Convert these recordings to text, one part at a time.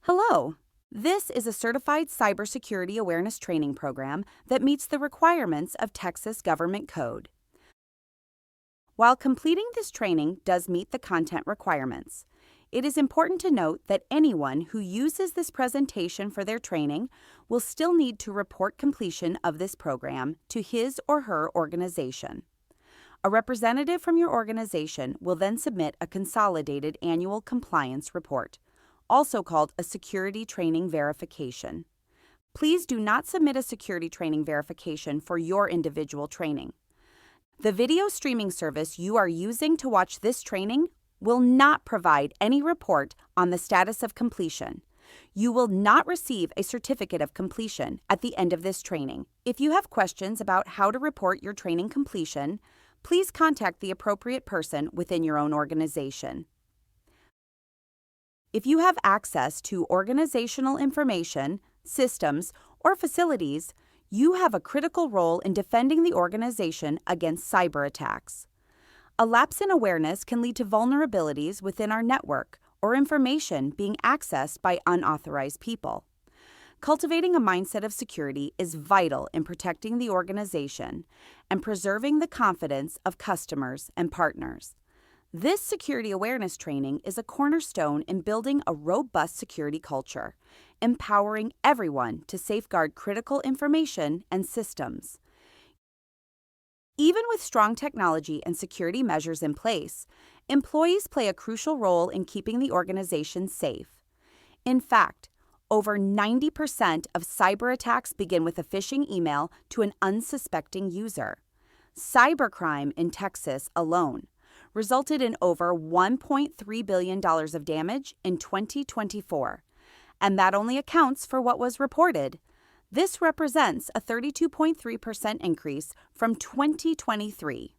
Hello. This is a certified cybersecurity awareness training program that meets the requirements of Texas Government Code. While completing this training does meet the content requirements, it is important to note that anyone who uses this presentation for their training will still need to report completion of this program to his or her organization. A representative from your organization will then submit a consolidated annual compliance report, also called a security training verification. Please do not submit a security training verification for your individual training. The video streaming service you are using to watch this training will not provide any report on the status of completion. You will not receive a certificate of completion at the end of this training. If you have questions about how to report your training completion, please contact the appropriate person within your own organization. If you have access to organizational information, systems, or facilities, you have a critical role in defending the organization against cyber attacks. A lapse in awareness can lead to vulnerabilities within our network or information being accessed by unauthorized people. Cultivating a mindset of security is vital in protecting the organization and preserving the confidence of customers and partners. This security awareness training is a cornerstone in building a robust security culture, empowering everyone to safeguard critical information and systems. Even with strong technology and security measures in place, employees play a crucial role in keeping the organization safe. In fact, over 90% of cyber attacks begin with a phishing email to an unsuspecting user. Cybercrime in Texas alone resulted in over $1.3 billion of damage in 2024, and that only accounts for what was reported. This represents a 32.3% increase from 2023.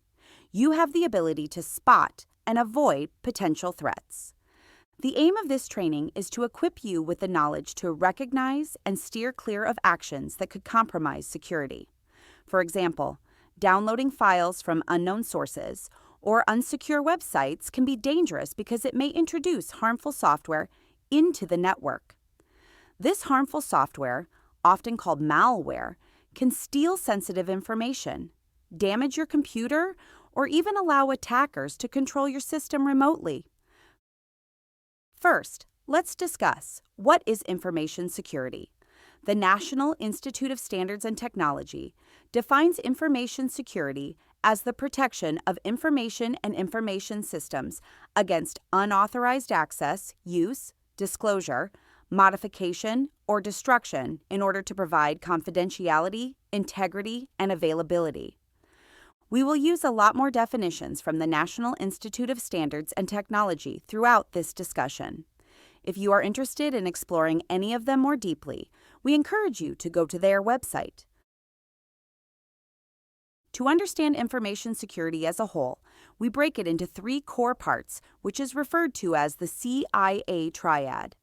You have the ability to spot and avoid potential threats. The aim of this training is to equip you with the knowledge to recognize and steer clear of actions that could compromise security. For example, downloading files from unknown sources or unsecure websites can be dangerous because it may introduce harmful software into the network. This harmful software, often called malware, can steal sensitive information, damage your computer, or even allow attackers to control your system remotely. First, let's discuss what is information security. The National Institute of Standards and Technology defines information security as the protection of information and information systems against unauthorized access, use, disclosure, modification, or destruction in order to provide confidentiality, integrity, and availability. We will use a lot more definitions from the National Institute of Standards and Technology throughout this discussion. If you are interested in exploring any of them more deeply, we encourage you to go to their website. To understand information security as a whole, we break it into three core parts, which is referred to as the CIA triad.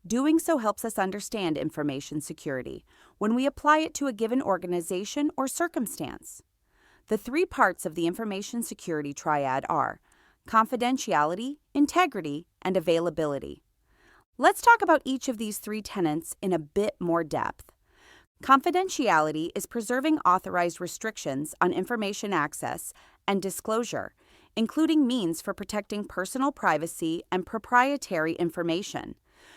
Doing so helps us understand information security when we apply it to a given organization or circumstance. The three parts of the information security triad are confidentiality, integrity, and availability. Let's talk about each of these three tenets in a bit more depth. Confidentiality is preserving authorized restrictions on information access and disclosure, including means for protecting personal privacy and proprietary information.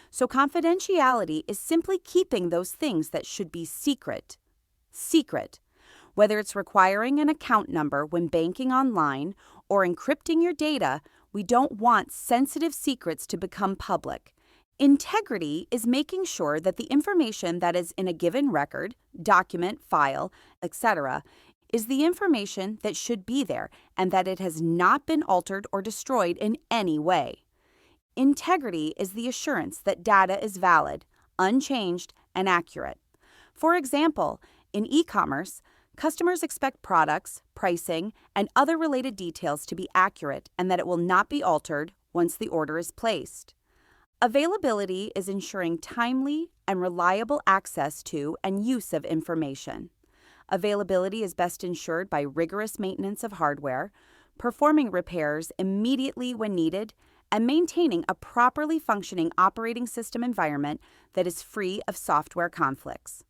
So confidentiality is simply keeping those things that should be secret. Whether it's requiring an account number when banking online or encrypting your data, we don't want sensitive secrets to become public. Integrity is making sure that the information that is in a given record, document, file, etc., is the information that should be there and that it has not been altered or destroyed in any way. Integrity is the assurance that data is valid, unchanged, and accurate. For example, in e-commerce, customers expect products, pricing, and other related details to be accurate and that it will not be altered once the order is placed. Availability is ensuring timely and reliable access to and use of information. Availability is best ensured by rigorous maintenance of hardware, performing repairs immediately when needed, and maintaining a properly functioning operating system environment that is free of software conflicts.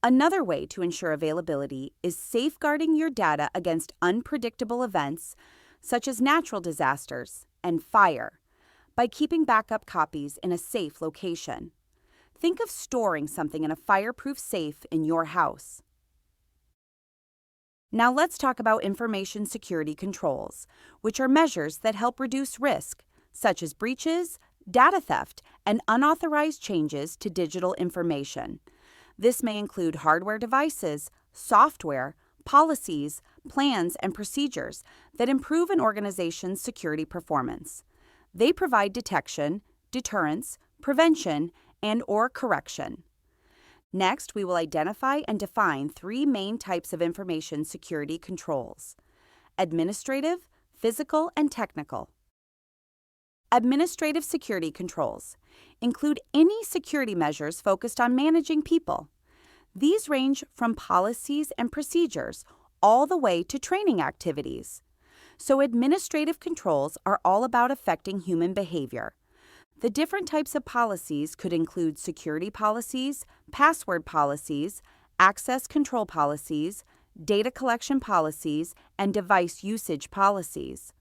Another way to ensure availability is safeguarding your data against unpredictable events such as natural disasters and fire by keeping backup copies in a safe location. Think of storing something in a fireproof safe in your house. Now let's talk about information security controls, which are measures that help reduce risk, such as breaches, data theft, and unauthorized changes to digital information. This may include hardware devices, software, policies, plans, and procedures that improve an organization's security performance. They provide detection, deterrence, prevention, and/or correction. Next, we will identify and define three main types of information security controls: administrative, physical, and technical. Administrative security controls include any security measures focused on managing people. These range from policies and procedures all the way to training activities. So administrative controls are all about affecting human behavior. The different types of policies could include security policies, password policies, access control policies, data collection policies, and device usage policies.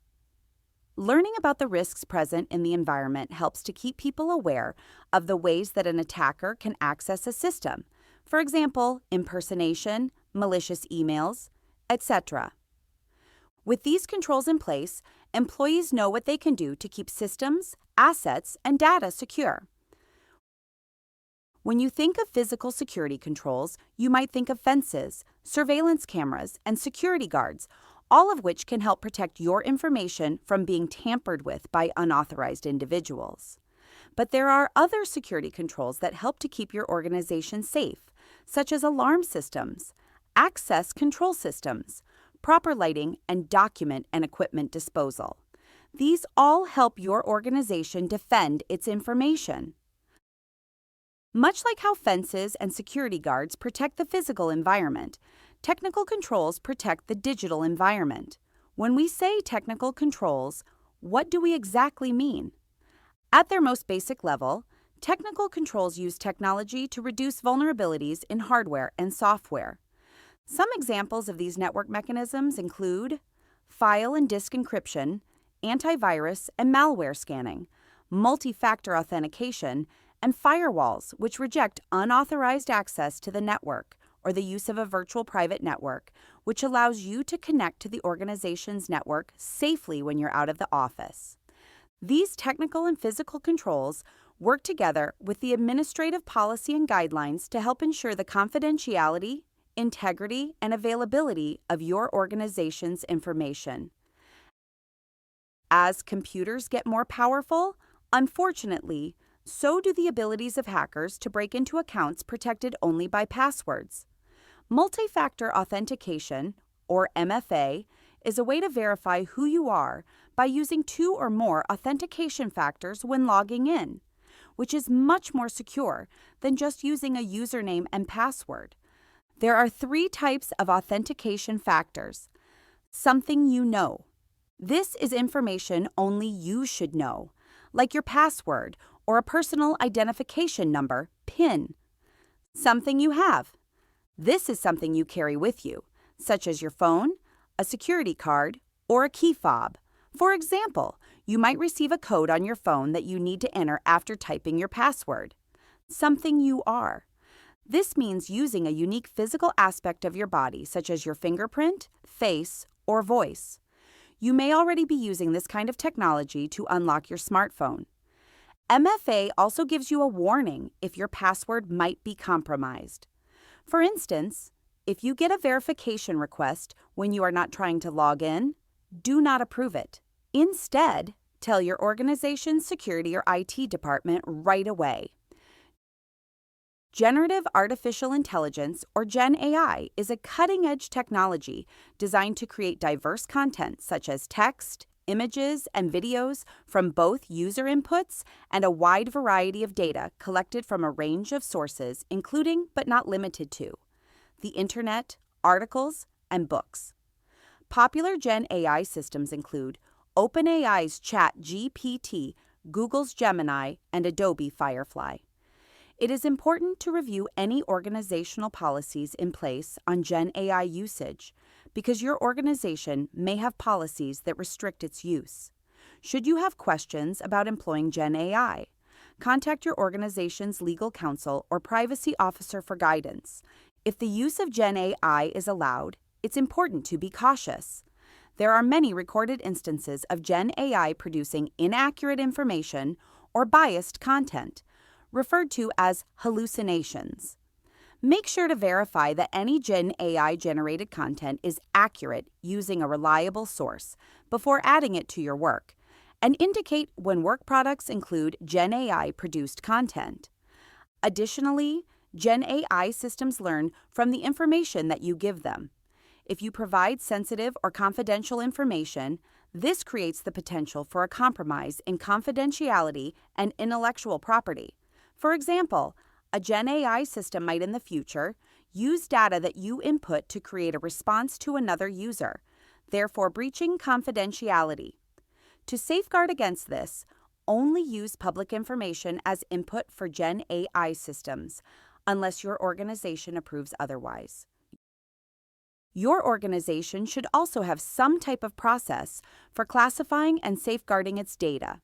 Learning about the risks present in the environment helps to keep people aware of the ways that an attacker can access a system, for example, impersonation, malicious emails, etc. With these controls in place, employees know what they can do to keep systems, assets, and data secure. When you think of physical security controls, you might think of fences, surveillance cameras, and security guards, all of which can help protect your information from being tampered with by unauthorized individuals. But there are other security controls that help to keep your organization safe, such as alarm systems, access control systems, proper lighting, and document and equipment disposal. These all help your organization defend its information. Much like how fences and security guards protect the physical environment, technical controls protect the digital environment. When we say technical controls, what do we exactly mean? At their most basic level, technical controls use technology to reduce vulnerabilities in hardware and software. Some examples of these network mechanisms include file and disk encryption, antivirus and malware scanning, multi-factor authentication, and firewalls, which reject unauthorized access to the network, or the use of a virtual private network, which allows you to connect to the organization's network safely when you're out of the office. These technical and physical controls work together with the administrative policy and guidelines to help ensure the confidentiality, integrity, and availability of your organization's information. As computers get more powerful, unfortunately, so do the abilities of hackers to break into accounts protected only by passwords. Multi-factor authentication, or MFA, is a way to verify who you are by using 2 or more authentication factors when logging in, which is much more secure than just using a username and password. There are 3 types of authentication factors. Something you know. This is information only you should know, like your password or a personal identification number, PIN. Something you have. This is something you carry with you, such as your phone, a security card, or a key fob. For example, you might receive a code on your phone that you need to enter after typing your password. Something you are. This means using a unique physical aspect of your body, such as your fingerprint, face, or voice. You may already be using this kind of technology to unlock your smartphone. MFA also gives you a warning if your password might be compromised. For instance, if you get a verification request when you are not trying to log in, do not approve it. Instead, tell your organization's security or IT department right away. Generative Artificial Intelligence, or Gen AI, is a cutting-edge technology designed to create diverse content such as text, images, and videos from both user inputs and a wide variety of data collected from a range of sources, including but not limited to the internet, articles, and books. Popular Gen AI systems include OpenAI's ChatGPT, Google's Gemini, and Adobe Firefly. It is important to review any organizational policies in place on Gen AI usage because your organization may have policies that restrict its use. Should you have questions about employing Gen AI, contact your organization's legal counsel or privacy officer for guidance. If the use of Gen AI is allowed, it's important to be cautious. There are many recorded instances of Gen AI producing inaccurate information or biased content, referred to as hallucinations. Make sure to verify that any Gen AI generated content is accurate using a reliable source before adding it to your work, and indicate when work products include Gen AI produced content. Additionally, Gen AI systems learn from the information that you give them. If you provide sensitive or confidential information, this creates the potential for a compromise in confidentiality and intellectual property. For example, a Gen AI system might in the future use data that you input to create a response to another user, therefore breaching confidentiality. To safeguard against this, only use public information as input for Gen AI systems, unless your organization approves otherwise. Your organization should also have some type of process for classifying and safeguarding its data.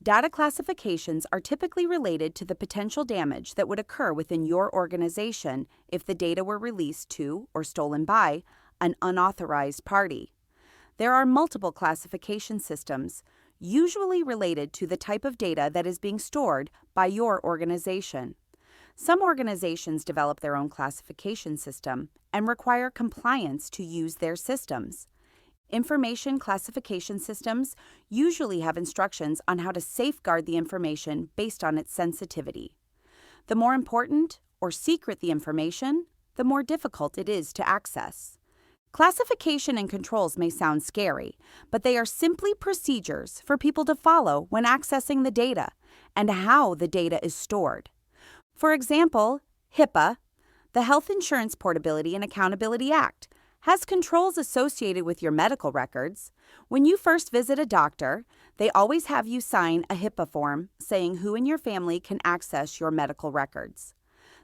Data classifications are typically related to the potential damage that would occur within your organization if the data were released to or stolen by an unauthorized party. There are multiple classification systems, usually related to the type of data that is being stored by your organization. Some organizations develop their own classification system and require compliance to use their systems. Information classification systems usually have instructions on how to safeguard the information based on its sensitivity. The more important or secret the information, the more difficult it is to access. Classification and controls may sound scary, but they are simply procedures for people to follow when accessing the data and how the data is stored. For example, HIPAA, the Health Insurance Portability and Accountability Act, has controls associated with your medical records. When you first visit a doctor, they always have you sign a HIPAA form saying who in your family can access your medical records.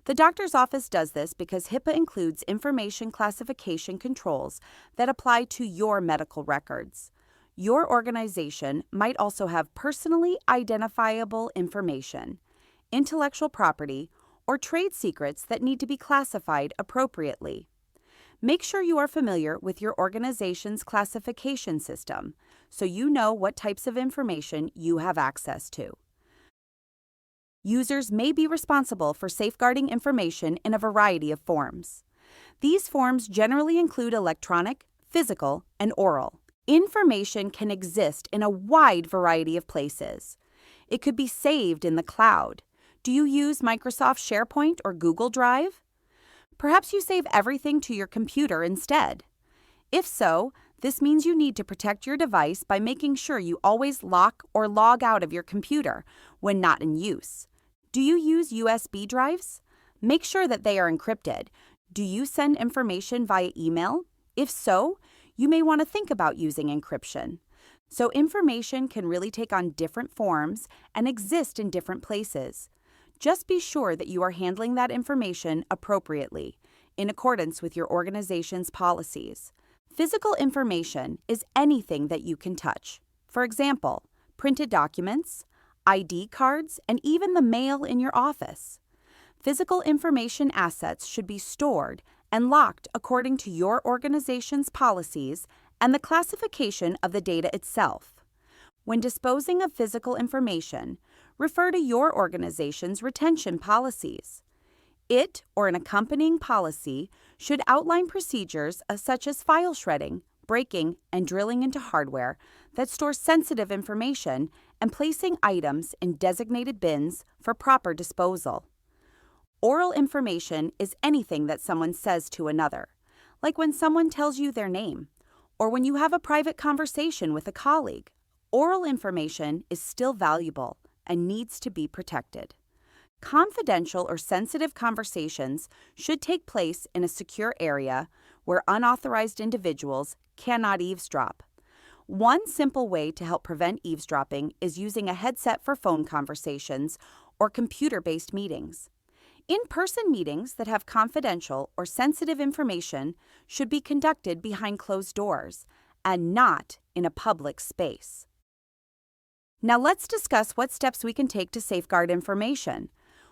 The doctor's office does this because HIPAA includes information classification controls that apply to your medical records. Your organization might also have personally identifiable information, intellectual property, or trade secrets that need to be classified appropriately. Make sure you are familiar with your organization's classification system so you know what types of information you have access to. Users may be responsible for safeguarding information in a variety of forms. These forms generally include electronic, physical, and oral. Information can exist in a wide variety of places. It could be saved in the cloud. Do you use Microsoft SharePoint or Google Drive? Perhaps you save everything to your computer instead. If so, this means you need to protect your device by making sure you always lock or log out of your computer when not in use. Do you use USB drives? Make sure that they are encrypted. Do you send information via email? If so, you may want to think about using encryption. So information can really take on different forms and exist in different places. Just be sure that you are handling that information appropriately, in accordance with your organization's policies. Physical information is anything that you can touch. For example, printed documents, ID cards, and even the mail in your office. Physical information assets should be stored and locked according to your organization's policies and the classification of the data itself. When disposing of physical information, refer to your organization's retention policies. It or an accompanying policy should outline procedures such as file shredding, breaking, and drilling into hardware that stores sensitive information and placing items in designated bins for proper disposal. Oral information is anything that someone says to another, like when someone tells you their name, or when you have a private conversation with a colleague. Oral information is still valuable and needs to be protected. Confidential or sensitive conversations should take place in a secure area where unauthorized individuals cannot eavesdrop. One simple way to help prevent eavesdropping is using a headset for phone conversations or computer-based meetings. In-person meetings that have confidential or sensitive information should be conducted behind closed doors and not in a public space. Now let's discuss what steps we can take to safeguard information.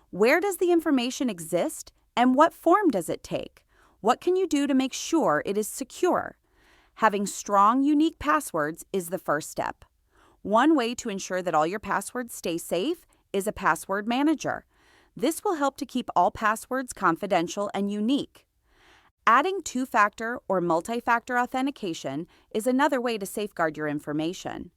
Where does the information exist and what form does it take? What can you do to make sure it is secure? Having strong, unique passwords is the first step. One way to ensure that all your passwords stay safe is a password manager. This will help to keep all passwords confidential and unique. Adding two-factor or multi-factor authentication is another way to safeguard your information.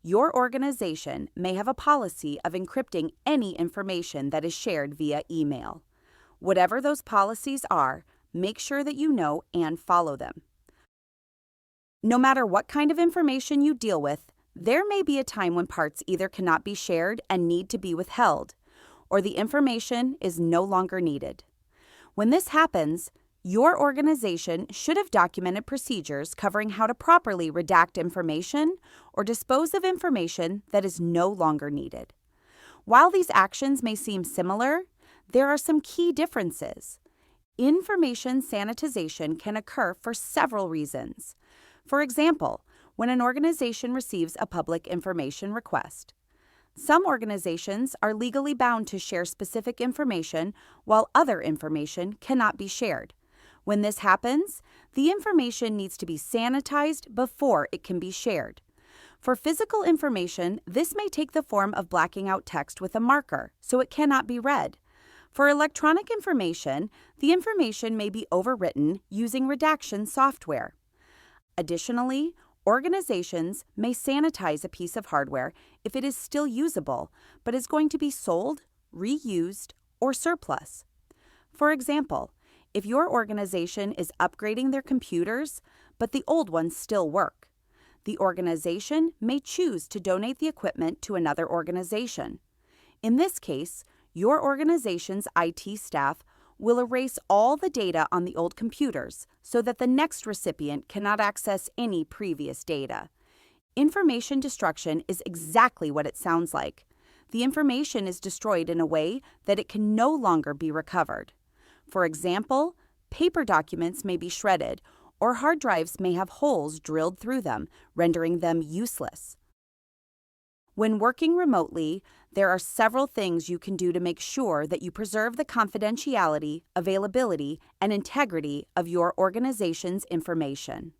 Your organization may have a policy of encrypting any information that is shared via email. Whatever those policies are, make sure that you know and follow them. No matter what kind of information you deal with, there may be a time when parts either cannot be shared and need to be withheld, or the information is no longer needed. When this happens, your organization should have documented procedures covering how to properly redact information or dispose of information that is no longer needed. While these actions may seem similar, there are some key differences. Information sanitization can occur for several reasons. For example, when an organization receives a public information request. Some organizations are legally bound to share specific information while other information cannot be shared. When this happens, the information needs to be sanitized before it can be shared. For physical information, this may take the form of blacking out text with a marker so it cannot be read. For electronic information, the information may be overwritten using redaction software. Additionally, organizations may sanitize a piece of hardware if it is still usable, but is going to be sold, reused, or surplus. For example, if your organization is upgrading their computers, but the old ones still work, the organization may choose to donate the equipment to another organization. In this case, your organization's IT staff will erase all the data on the old computers so that the next recipient cannot access any previous data. Information destruction is exactly what it sounds like. The information is destroyed in a way that it can no longer be recovered. For example, paper documents may be shredded, or hard drives may have holes drilled through them, rendering them useless. When working remotely, there are several things you can do to make sure that you preserve the confidentiality, availability, and integrity of your organization's information.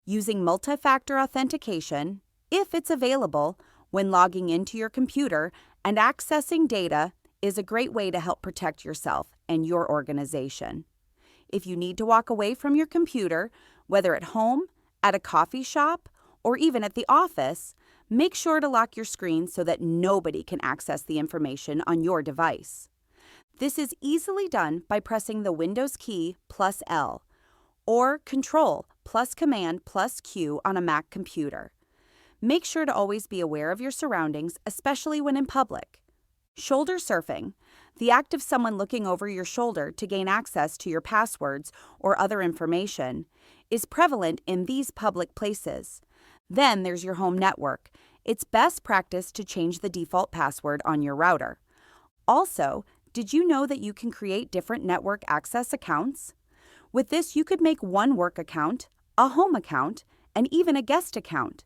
Using multi-factor authentication, if it's available, when logging into your computer and accessing data is a great way to help protect yourself and your organization. If you need to walk away from your computer, whether at home, at a coffee shop, or even at the office, make sure to lock your screen so that nobody can access the information on your device. This is easily done by pressing the Windows key plus L or Control plus Command plus Q on a Mac computer. Make sure to always be aware of your surroundings, especially when in public. Shoulder surfing, the act of someone looking over your shoulder to gain access to your passwords or other information, is prevalent in these public places. Then there's your home network. It's best practice to change the default password on your router. Also, did you know that you can create different network access accounts? With this, you could make one work account, a home account, and even a guest account.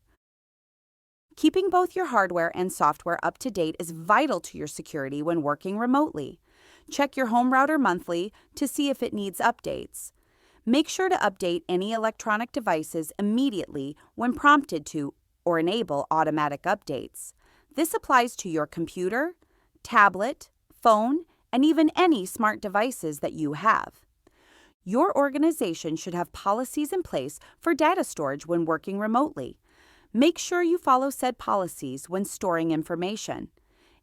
Keeping both your hardware and software up to date is vital to your security when working remotely. Check your home router monthly to see if it needs updates. Make sure to update any electronic devices immediately when prompted to or enable automatic updates. This applies to your computer, tablet, phone, and even any smart devices that you have. Your organization should have policies in place for data storage when working remotely. Make sure you follow said policies when storing information.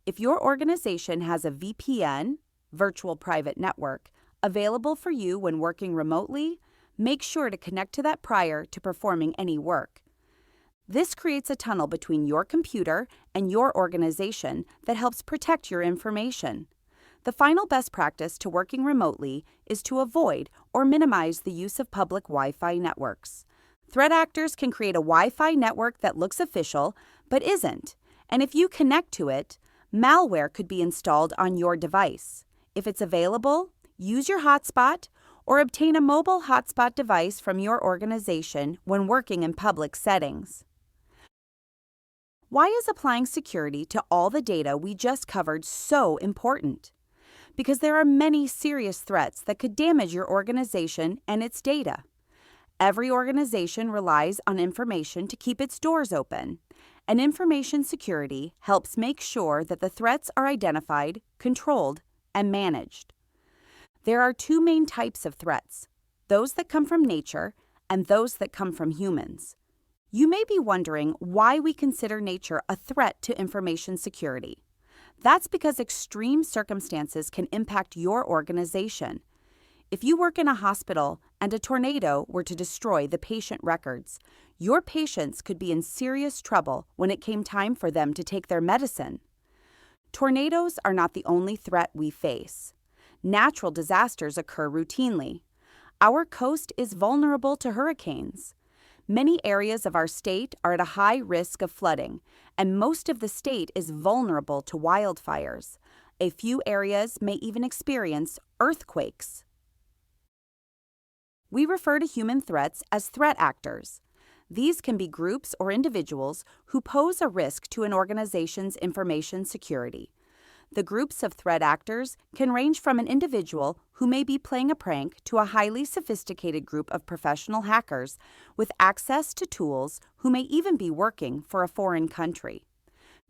If your organization has a VPN, virtual private network, available for you when working remotely, make sure to connect to that prior to performing any work. This creates a tunnel between your computer and your organization that helps protect your information. The final best practice to working remotely is to avoid or minimize the use of public Wi-Fi networks. Threat actors can create a Wi-Fi network that looks official but isn't, and if you connect to it, malware could be installed on your device. If it's available, use your hotspot or obtain a mobile hotspot device from your organization when working in public settings. Why is applying security to all the data we just covered so important? Because there are many serious threats that could damage your organization and its data. Every organization relies on information to keep its doors open, and information security helps make sure that the threats are identified, controlled, and managed. There are two main types of threats, those that come from nature and those that come from humans. You may be wondering why we consider nature a threat to information security. That's because extreme circumstances can impact your organization. If you work in a hospital and a tornado were to destroy the patient records, your patients could be in serious trouble when it came time for them to take their medicine. Tornadoes are not the only threat we face. Natural disasters occur routinely. Our coast is vulnerable to hurricanes. Many areas of our state are at a high risk of flooding, and most of the state is vulnerable to wildfires. A few areas may even experience earthquakes. We refer to human threats as threat actors. These can be groups or individuals who pose a risk to an organization's information security. The groups of threat actors can range from an individual who may be playing a prank to a highly sophisticated group of professional hackers with access to tools who may even be working for a foreign country.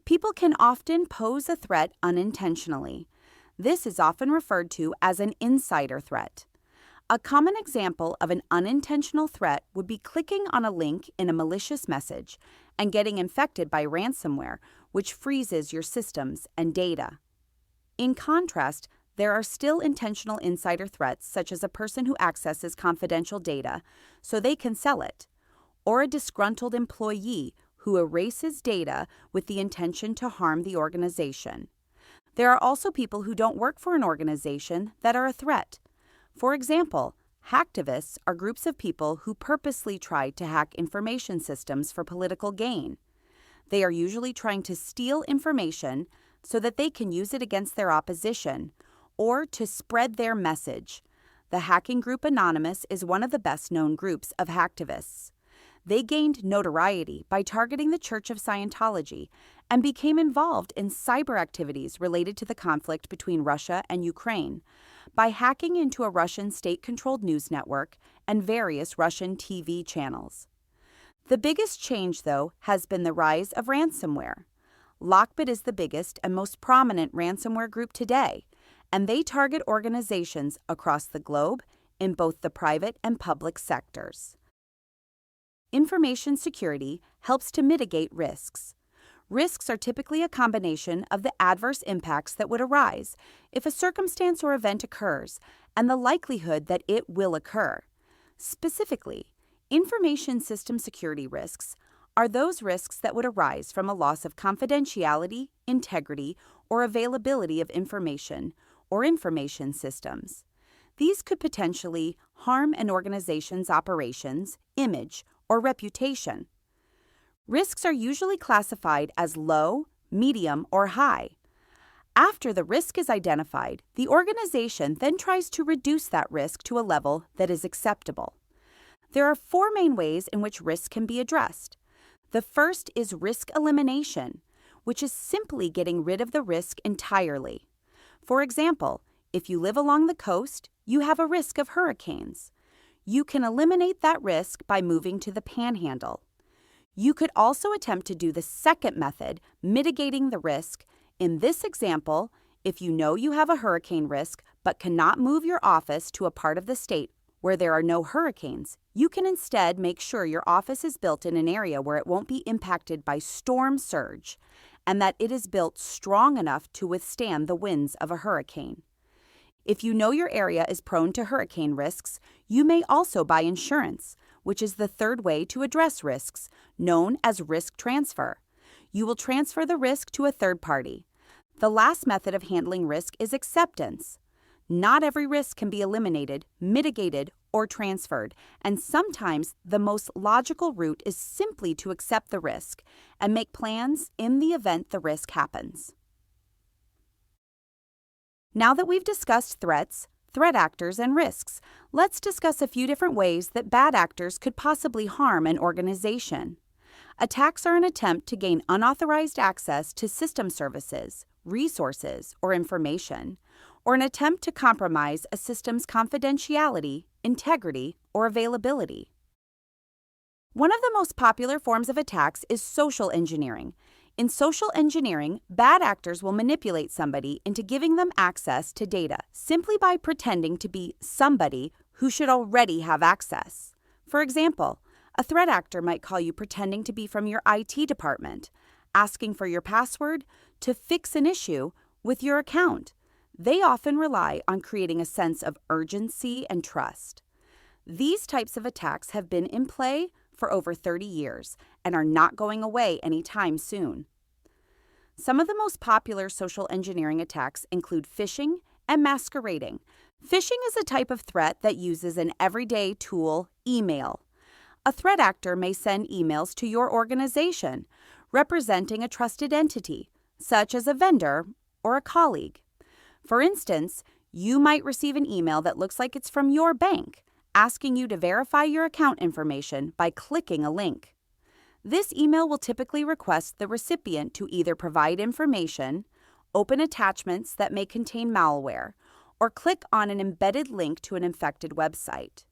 People can often pose a threat unintentionally. This is often referred to as an insider threat. A common example of an unintentional threat would be clicking on a link in a malicious message and getting infected by ransomware, which freezes your systems and data. In contrast, there are still intentional insider threats, such as a person who accesses confidential data so they can sell it, or a disgruntled employee who erases data with the intention to harm the organization. There are also people who don't work for an organization that are a threat. For example, hacktivists are groups of people who purposely try to hack information systems for political gain. They are usually trying to steal information so that they can use it against their opposition or to spread their message. The hacking group Anonymous is one of the best-known groups of hacktivists. They gained notoriety by targeting the Church of Scientology and became involved in cyber activities related to the conflict between Russia and Ukraine by hacking into a Russian state-controlled news network and various Russian TV channels. The biggest change, though, has been the rise of ransomware. Lockbit is the biggest and most prominent ransomware group today, and they target organizations across the globe in both the private and public sectors. Information security helps to mitigate risks. Risks are typically a combination of the adverse impacts that would arise if a circumstance or event occurs and the likelihood that it will occur. Specifically, information system security risks are those risks that would arise from a loss of confidentiality, integrity, or availability of information or information systems. These could potentially harm an organization's operations, image, or reputation. Risks are usually classified as low, medium, or high. After the risk is identified, the organization then tries to reduce that risk to a level that is acceptable. There are four main ways in which risk can be addressed. The first is risk elimination, which is simply getting rid of the risk entirely. For example, if you live along the coast, you have a risk of hurricanes. You can eliminate that risk by moving to the Panhandle. You could also attempt to do the second method, mitigating the risk. In this example, if you know you have a hurricane risk but cannot move your office to a part of the state where there are no hurricanes, you can instead make sure your office is built in an area where it won't be impacted by storm surge and that it is built strong enough to withstand the winds of a hurricane. If you know your area is prone to hurricane risks, you may also buy insurance, which is the third way to address risks, known as risk transfer. You will transfer the risk to a third party. The last method of handling risk is acceptance. Not every risk can be eliminated, mitigated, or transferred, and sometimes the most logical route is simply to accept the risk and make plans in the event the risk happens. Now that we've discussed threats, threat actors, and risks, let's discuss a few different ways that bad actors could possibly harm an organization. Attacks are an attempt to gain unauthorized access to system services, resources, or information, or an attempt to compromise a system's confidentiality, integrity, or availability. One of the most popular forms of attacks is social engineering. In social engineering, bad actors will manipulate somebody into giving them access to data simply by pretending to be somebody who should already have access. For example, a threat actor might call you pretending to be from your IT department, asking for your password to fix an issue with your account. They often rely on creating a sense of urgency and trust. These types of attacks have been in play for over 30 years and are not going away anytime soon. Some of the most popular social engineering attacks include phishing and masquerading. Phishing is a type of threat that uses an everyday tool, email. A threat actor may send emails to your organization, representing a trusted entity, such as a vendor or a colleague. For instance, you might receive an email that looks like it's from your bank, asking you to verify your account information by clicking a link. This email will typically request the recipient to either provide information, open attachments that may contain malware, or click on an embedded link to an infected website.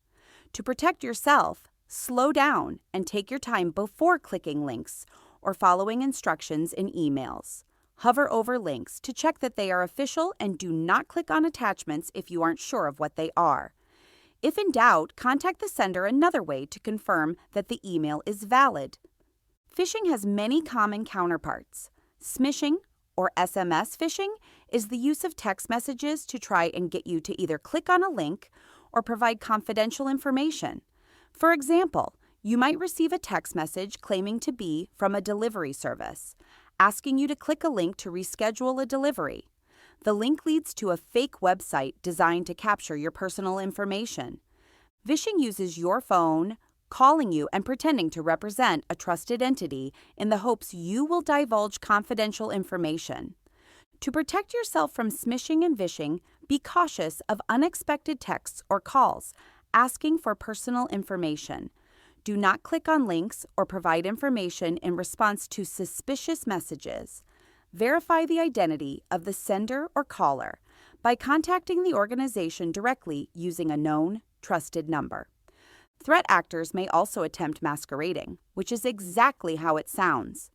To protect yourself, slow down and take your time before clicking links or following instructions in emails. Hover over links to check that they are official and do not click on attachments if you aren't sure of what they are. If in doubt, contact the sender another way to confirm that the email is valid. Phishing has many common counterparts. Smishing, or SMS phishing, is the use of text messages to try and get you to either click on a link or provide confidential information. For example, you might receive a text message claiming to be from a delivery service, asking you to click a link to reschedule a delivery. The link leads to a fake website designed to capture your personal information. Phishing uses your phone, calling you and pretending to represent a trusted entity in the hopes you will divulge confidential information. To protect yourself from smishing and vishing, be cautious of unexpected texts or calls asking for personal information. Do not click on links or provide information in response to suspicious messages. Verify the identity of the sender or caller by contacting the organization directly using a known, trusted number. Threat actors may also attempt masquerading, which is exactly how it sounds.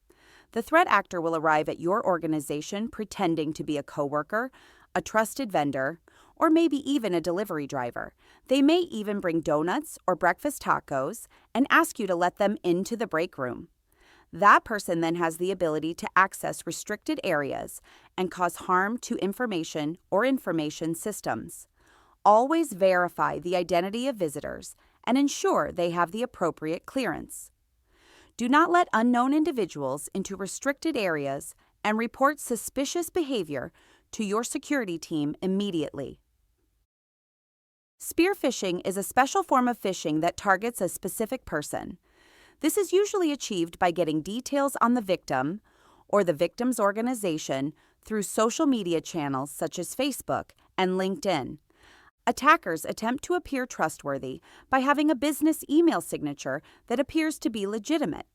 The threat actor will arrive at your organization pretending to be a coworker, a trusted vendor, or maybe even a delivery driver. They may even bring donuts or breakfast tacos and ask you to let them into the break room. That person then has the ability to access restricted areas and cause harm to information or information systems. Always verify the identity of visitors and ensure they have the appropriate clearance. Do not let unknown individuals into restricted areas and report suspicious behavior to your security team immediately. Spear phishing is a special form of phishing that targets a specific person. This is usually achieved by getting details on the victim or the victim's organization through social media channels such as Facebook and LinkedIn. Attackers attempt to appear trustworthy by having a business email signature that appears to be legitimate,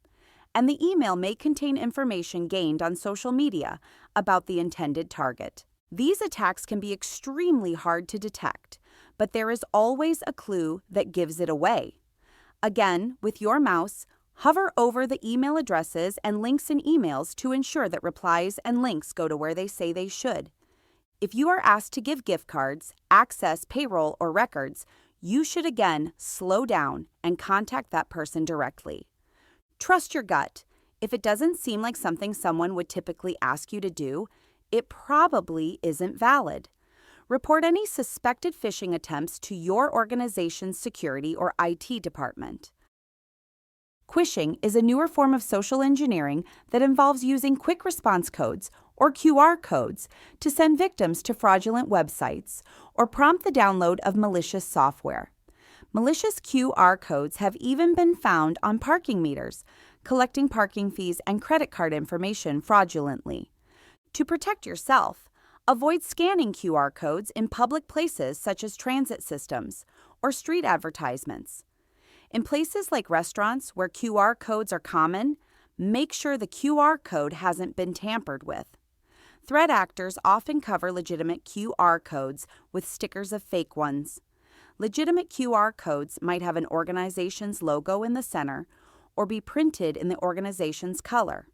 and the email may contain information gained on social media about the intended target. These attacks can be extremely hard to detect, but there is always a clue that gives it away. Again, with your mouse, hover over the email addresses and links in emails to ensure that replies and links go to where they say they should. If you are asked to give gift cards, access payroll or records, you should again slow down and contact that person directly. Trust your gut. If it doesn't seem like something someone would typically ask you to do, it probably isn't valid. Report any suspected phishing attempts to your organization's security or IT department. Quishing is a newer form of social engineering that involves using quick response codes or QR codes to send victims to fraudulent websites or prompt the download of malicious software. Malicious QR codes have even been found on parking meters, collecting parking fees and credit card information fraudulently. To protect yourself, avoid scanning QR codes in public places such as transit systems or street advertisements. In places like restaurants where QR codes are common, make sure the QR code hasn't been tampered with. Threat actors often cover legitimate QR codes with stickers of fake ones. Legitimate QR codes might have an organization's logo in the center or be printed in the organization's color.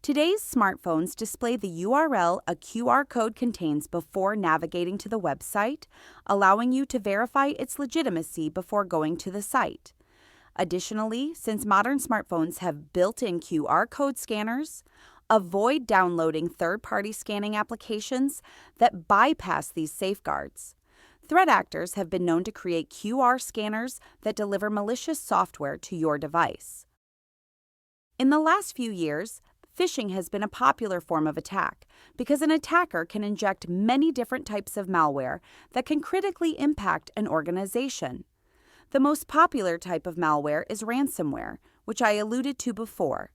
Today's smartphones display the URL a QR code contains before navigating to the website, allowing you to verify its legitimacy before going to the site. Additionally, since modern smartphones have built-in QR code scanners, avoid downloading third-party scanning applications that bypass these safeguards. Threat actors have been known to create QR scanners that deliver malicious software to your device. In the last few years, phishing has been a popular form of attack because an attacker can inject many different types of malware that can critically impact an organization. The most popular type of malware is ransomware, which I alluded to before.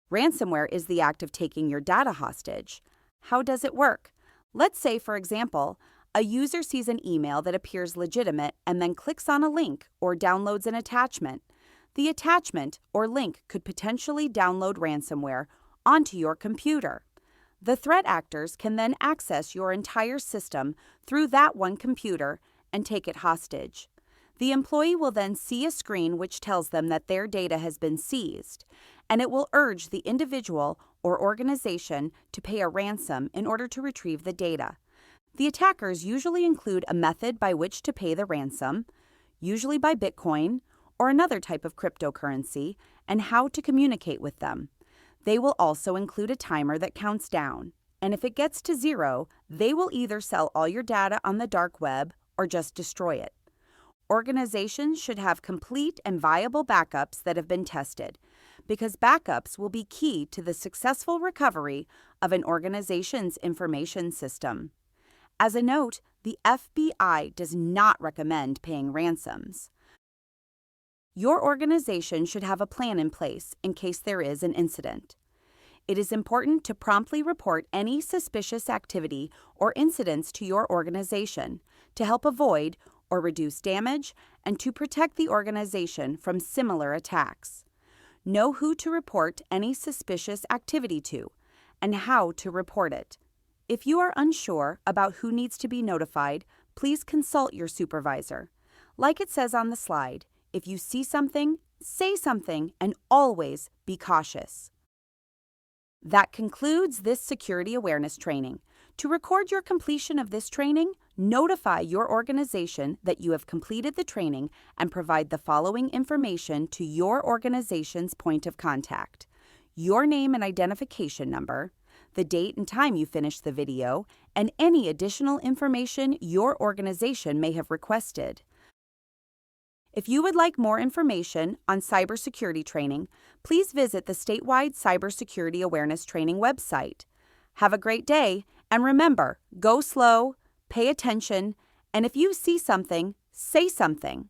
Ransomware is the act of taking your data hostage. How does it work? Let's say, for example, a user sees an email that appears legitimate and then clicks on a link or downloads an attachment. The attachment or link could potentially download ransomware onto your computer. The threat actors can then access your entire system through that one computer and take it hostage. The employee will then see a screen which tells them that their data has been seized, and it will urge the individual or organization to pay a ransom in order to retrieve the data. The attackers usually include a method by which to pay the ransom, usually by Bitcoin or another type of cryptocurrency, and how to communicate with them. They will also include a timer that counts down, and if it gets to 0, they will either sell all your data on the dark web or just destroy it. Organizations should have complete and viable backups that have been tested, because backups will be key to the successful recovery of an organization's information system. As a note, the FBI does not recommend paying ransoms. Your organization should have a plan in place in case there is an incident. It is important to promptly report any suspicious activity or incidents to your organization to help avoid or reduce damage and to protect the organization from similar attacks. Know who to report any suspicious activity to and how to report it. If you are unsure about who needs to be notified, please consult your supervisor. Like it says on the slide, if you see something, say something, and always be cautious. That concludes this security awareness training. To record your completion of this training, notify your organization that you have completed the training and provide the following information to your organization's point of contact: your name and identification number, the date and time you finished the video, and any additional information your organization may have requested. If you would like more information on cybersecurity training, please visit the statewide cybersecurity awareness training website. Have a great day, and remember, go slow, pay attention, and if you see something, say something.